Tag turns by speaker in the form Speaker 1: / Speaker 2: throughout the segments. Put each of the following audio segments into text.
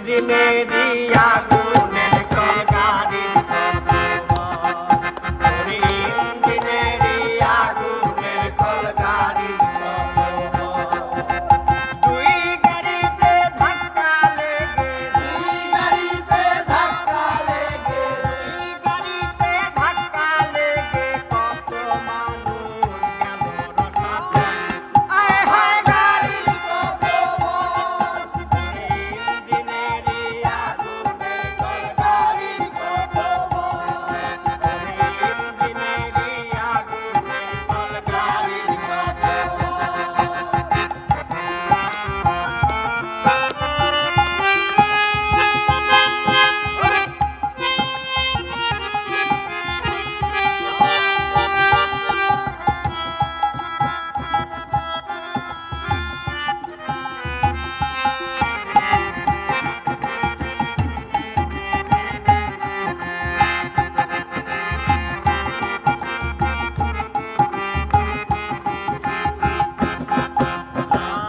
Speaker 1: ইঞ্জিনেরি আগুনের কলকারির ওরে ইঞ্জিনেরি আগুনের কলকারির দুই গাড়িতে ধাক্কা লেগে দুই গাড়িতে ধাক্কা লেগে দুই গাড়িতে ধাক্কা লেগে কত মানুষ গেল রসাতলে আয় হায় গাড়ির কত ইঞ্জিনেরি আগুনের কলকারির কত ইঞ্জিনেরি আগুনের কলকারির কত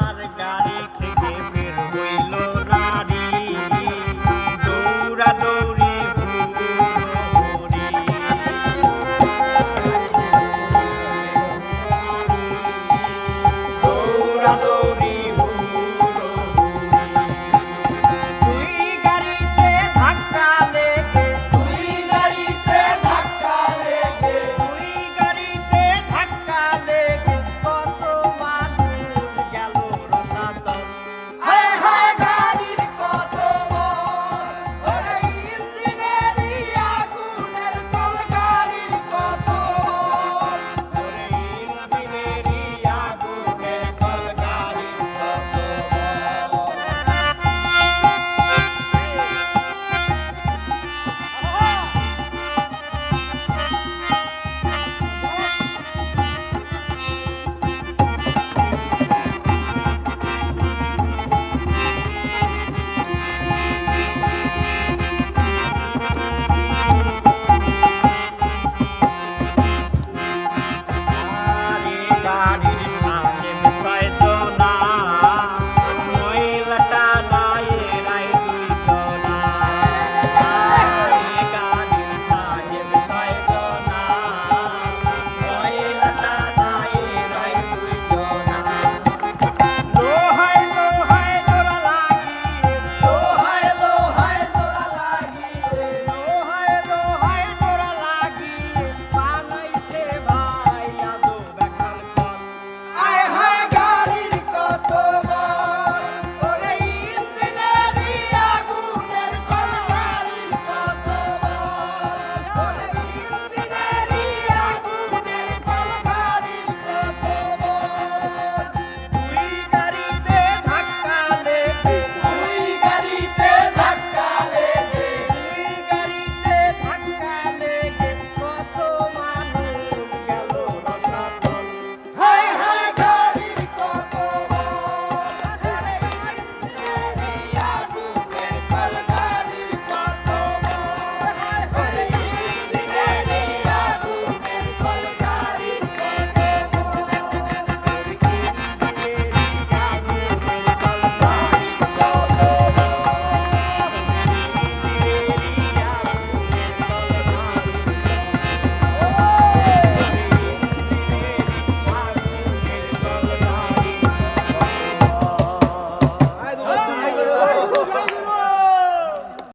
Speaker 1: আর গাড়ি থেকে বের হইল নারী দৌড়াদৌড়ি হুড়োহুড়ি দৌড়াদৌড়ি হুড়োহুড়ি দুই গাড়িতে ধাক্কা লেগে দুই গাড়িতে ধাক্কা লেগে দুই গাড়িতে ধাক্কা লেগে কত মানুষ গেল রসাতল হায় হায় গাড়ির কত ওরে ইঞ্জিনেরি আগুনের কলকারির কত ওরে ইঞ্জিনেরি আগুনের কলকারির কত আরে গাড়ির সামনে ছয়জনা মহিলাটা নাই রাই দুইজনা আরে গাড়ির সামনে ছয়জনা মহিলাটা নাই রাই দুইজনা লোহায় লোহায় জোড়া লাগিয়ে লোহায় লোহায় জোড়া লাগিয়ে লোহায় লোহায় জোড়া লাগিয়ে বানাইছে ভাই আদো বেকার কল আয় হায় গাড়ির কত ওরে ইঞ্জিনেরি আগুনের কলকারির কত ওরে ইঞ্জিনেরি আগুনের কলকারির কত দুই গাড়িতে ধাক্কা লেগে